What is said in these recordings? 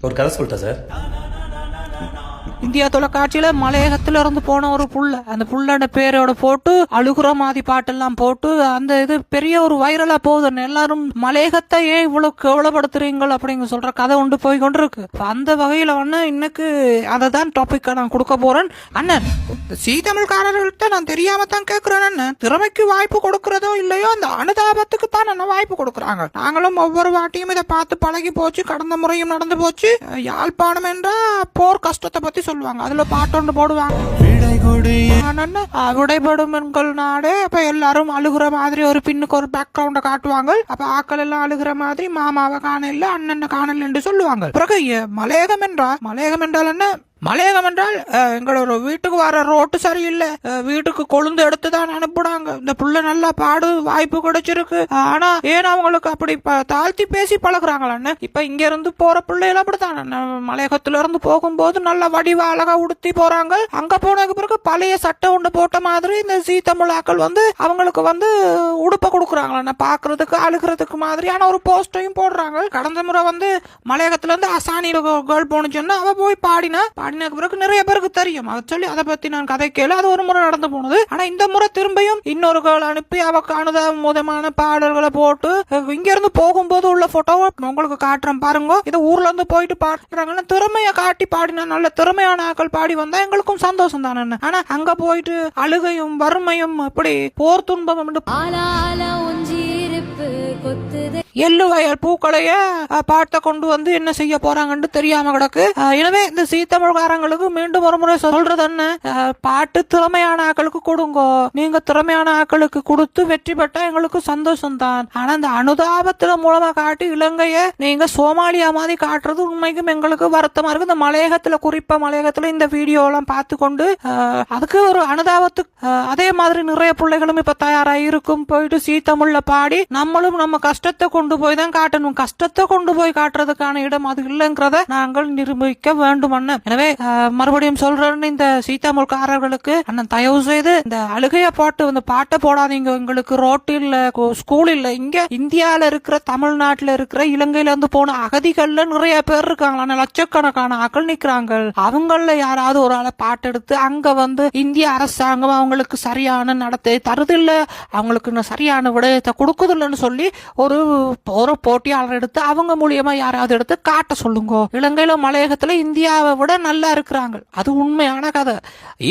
ஒரு கதை சொல்லிட்டேன் சார். இந்தியா தொலைக்காட்சியில மலையகத்துல இருந்து போன ஒரு புள்ள, அந்த புள்ளோட பேரோட போட்டு அழுகுற மாதிரி பாட்டெல்லாம் போட்டு அந்த இது பெரிய ஒரு வைரலா போகுதுன்னு எல்லாரும் மலையகத்தை ஏன் இவ்வளவு கேவலப்படுத்துறீங்கள் அப்படிங்க சொல்ற கதை உண்டு போய் கொண்டு இருக்கு. அந்த வகையில இன்னைக்கு அதை தான் டாபிக்கா நான் கொடுக்க போறேன். அண்ணன், சீ தமிழ்காரர்கள்ட்ட நான் தெரியாம தான் கேட்கிறேன் அண்ணன், திறமைக்கு வாய்ப்பு கொடுக்கறதோ இல்லையோ அந்த அனுதாபத்துக்கு தான் என்ன வாய்ப்பு கொடுக்குறாங்க. நாங்களும் ஒவ்வொரு வாட்டியும் இதை பார்த்து பழகி போச்சு, கடந்த முறையும் நடந்து போச்சு. யாழ்ப்பாணம் என்றா போர் கஷ்டத்தை பத்தி சொல்லுவாங்க, அதுல பாட்டு போடுவாங்க, விடைபடும் எங்கள் நாடு. அப்ப எல்லாரும் அழுகுற மாதிரி ஒரு பின்னுக்கு ஒரு பேக்ரவுண்ட காட்டுவாங்க. அப்ப ஆக்கள் எல்லாம் அழுகுற மாதிரி மாமாவை காணல, அண்ணன் காணல என்று சொல்லுவாங்க. பிறகு மலையகம் என்றால் என்ன? மலையகம் என்றால் எங்களோட வீட்டுக்கு வர ரோட்டு சரியில்லை, வீட்டுக்கு கொழுந்து எடுத்து தான் அனுப்புனாங்க. இந்த புள்ள நல்லா பாடு, வாய்ப்பு கிடைச்சிருக்கு. ஆனா ஏன் அவங்களுக்கு அப்படி தாழ்த்தி பேசி பழகுறாங்களா? இப்ப இங்க இருந்து போற பிள்ளைகள் அப்படித்தான். மலையகத்துல இருந்து போகும்போது நல்ல வடிவ அழகா உடுத்தி போறாங்க. அங்க போனதுக்கு பிறகு பழைய சட்டை ஒன்று போட்ட மாதிரி இந்த சீ தமிழாக்கள் அவங்களுக்கு உடுப்ப கொடுக்குறாங்களா, பாக்குறதுக்கு அழுகிறதுக்கு மாதிரியான ஒரு போஸ்டையும் போடுறாங்க. கடந்த முறை மலையகத்துல இருந்து அசானி கேர்ள் போனுச்சுன்னா அவ போய் பாடினா பிறகு நிறைய பேருக்கு தெரியும். அதை சொல்லி அதை பத்தி நான் கதை கேளு, அது ஒரு முறை நடந்து போனது. ஆனா இந்த முறை திரும்பியும் இன்னொரு கேள் அனுப்பி அவக்கு அனுதாபமான பாடல்களை போட்டு இங்க இருந்து போகும்போது உள்ள போட்டோவை உங்களுக்கு காட்டுறேன் பாருங்க. இதை ஊர்ல இருந்து போயிட்டு பாடுறாங்கன்னா திறமைய காட்டி பாடினா, நல்ல திறமையான ஆக்கள் பாடி வந்தா எங்களுக்கும் சந்தோஷம் தானே. ஆனா அங்க போயிட்டு அழுகையும் வறுமையும் அப்படி போர் துன்பம் எள்ளு வயல் பூக்களைய பாட்ட கொண்டு என்ன செய்ய போறாங்கன்னு தெரியாம கிடக்கு. எனவே இந்த சீ தமிழ்காரங்களுக்கு மீண்டும் ஒரு முறை சொல்றது என்ன, பாட்டு திறமையான ஆக்களுக்கு கொடுங்கோ. நீங்க திறமையான ஆக்களுக்கு கொடுத்து வெற்றி பெற்றா எங்களுக்கு சந்தோஷம் தான். ஆனா இந்த அனுதாபத்துல மூலமா காட்டி இலங்கைய நீங்க சோமாலியா மாதிரி காட்டுறது உண்மைக்கும் எங்களுக்கு வருத்தமா இருக்கு. இந்த மலையகத்துல, குறிப்பா மலையகத்துல இந்த வீடியோ எல்லாம் பார்த்து கொண்டு அதுக்கு ஒரு அனுதாபத்துக்கு அதே மாதிரி நிறைய பிள்ளைகளும் இப்ப தயாரா இருக்கும். போயிட்டு சீ தமிழ்ல பாடி நம்மளும் நம்ம கஷ்டத்தை கொண்டு போய் தான் காட்டணும். கஷ்டத்தை கொண்டு போய் காட்டுறதுக்கான இடம் அது இல்லைங்கிறத நாங்கள் நிரூபிக்க வேண்டும் அண்ணன். எனவே மறுபடியும் சொல்றேன், இந்த சீதாமுல்காரர்களுக்கு அண்ணன் தயவு செய்து இந்த அழுகைய பாட்டு பாட்டை போடாதீங்க. எங்களுக்கு ரோட்டு இல்ல, ஸ்கூல் இல்ல. இங்க இந்தியால இருக்கிற, தமிழ்நாட்டுல இருக்கிற, இலங்கையில இருந்து போன அகதிகள்ல நிறைய பேர் இருக்காங்களா, லட்சக்கணக்கான ஆக்கள் நிக்கிறாங்க. அவங்கள யாராவது ஒரு ஆளை பாட்டு எடுத்து அங்க இந்திய அரசாங்கம் அவங்களுக்கு சரியான நடத்தை தருதில்ல, அவங்களுக்கு சரியான விடயத்தை கொடுக்குதில்லன்னு சொல்லி ஒரு போட்டியாளர் எடுத்து அவங்க மூலியமா யாராவது எடுத்து காட்ட சொல்லுங்க. இலங்கையில மலையகத்துல இந்தியாவை விட நல்லா இருக்கிறாங்க. அது உண்மையான கதை.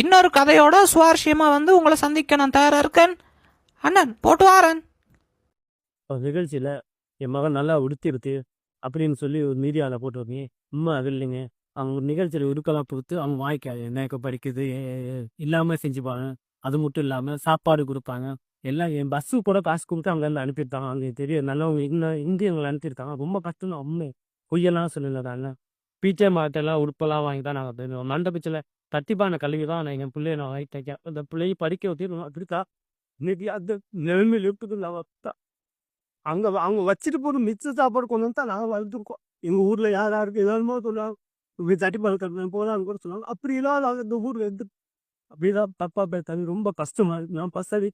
இன்னொரு கதையோட சுவாரஸ்யமா உங்களை சந்திக்க நான் தயாரா இருக்கேன் அண்ணன். போட்டு வாரன். நிகழ்ச்சியில என் மகன் நல்லா உடுத்தி அப்படின்னு சொல்லி ஒரு மீடியாவில் போட்டு வரீங்க. உண்மை அது இல்லைங்க. அவங்க ஒரு நிகழ்ச்சியில் உருக்கெல்லாம் கொடுத்து அவங்க வாய்க்காது என்ன படிக்குது இல்லாமல் செஞ்சுப்பாங்க. அது மட்டும் இல்லாமல் சாப்பாடு கொடுப்பாங்க. எல்லாம் என் பஸ்ஸு கூட காசு கொடுத்து அவங்க எல்லாம் அனுப்பியிருக்காங்க. அங்கே தெரியும் நல்லவங்க இன்னும் இந்தியங்களை அனுப்பியிருக்காங்க. ரொம்ப கஷ்டம் தான் உண்மை, பொய்யெல்லாம் சொல்லலை தானே. பீச்சை மாட்டெல்லாம் உடுப்பெல்லாம் வாங்கி தான் நாங்கள் தெரியும். மண்ட பிச்சில் தட்டிப்பான கல்வி தான் நான் என் பிள்ளைய நான் வாங்கி தைக்க, அந்த பிள்ளையை படிக்க வச்சு அப்படிக்கா இன்னைக்கு அந்த நிலைமையில் இருக்குது. நான் அங்கே அவங்க வச்சுட்டு போகிற மிச்ச சாப்பாடு கொண்டு வந்து தான் நாங்கள் வளர்த்துருக்கோம். எங்கள் ஊரில் யாருக்கு ஏதாவது சொல்லுவாங்க, தட்டிப்பான கல்வி போகலான்னு கூட சொல்லுவாங்க. அப்படி இல்லாத இந்த ஊரில் இருந்து அப்படிதான் தப்பா பேசாது. ரொம்ப கஷ்டமா இருக்கு. நான் பசவி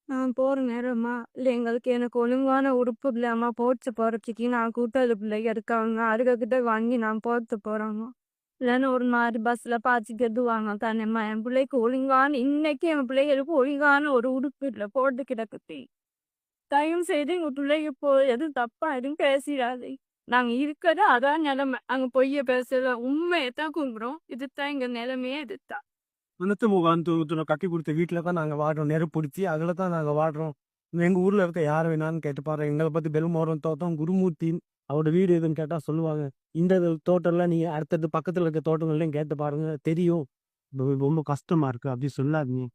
நான் போற நேரமா இல்லை, எங்களுக்கு எனக்கு ஒழுங்கான உறுப்பு இல்லாம போட்டு போறதுக்கு நான் கூட்டாளி பிள்ளைங்க இருக்காங்க, அதுகிட்ட வாங்கி நான் போட்டு போறாங்க. இல்லைன்னு ஒரு மாதிரி பஸ்ல பாய்ச்சிக்கிறது வாங்க தானேம்மா. என் பிள்ளைக்கு ஒழுங்கான, இன்னைக்கு என் பிள்ளைகளுக்கு ஒழுங்கான ஒரு உடுப்பு இல்லை, போட்டு கிடக்குது. தயவு செய்து எங்க பிள்ளைக்கு எதுவும் தப்பா எதுவும் பேசிடாது. நாங்க இருக்கிறது அதான் நிலைமை. அங்க பொய்ய பேசல, உண்மையத்தான் கும்புறோம். இதுதான் எங்க நிலைமையே, இதுதான். கட்டி கொடுத்த வீட்டில் தான் நாங்கள் வாடுறோம். நெருப்பு பிடிச்சி அதில் தான் நாங்கள் வாடுறோம். எங்கள் ஊரில் இருக்க யார் வேணான்னு கேட்டு பாருங்க. எங்களை பற்றி பெருமோரம் தோட்டம் குருமூர்த்தி அவரோட வீடு எதுன்னு கேட்டால் சொல்லுவாங்க. இந்த தோட்டம்லாம் நீங்கள் அடுத்தடுத்து பக்கத்தில் இருக்க தோட்டங்கள்லையும் கேட்டு பாருங்க, தெரியும். ரொம்ப கஷ்டமா இருக்கு அப்படி சொல்லாதீங்க.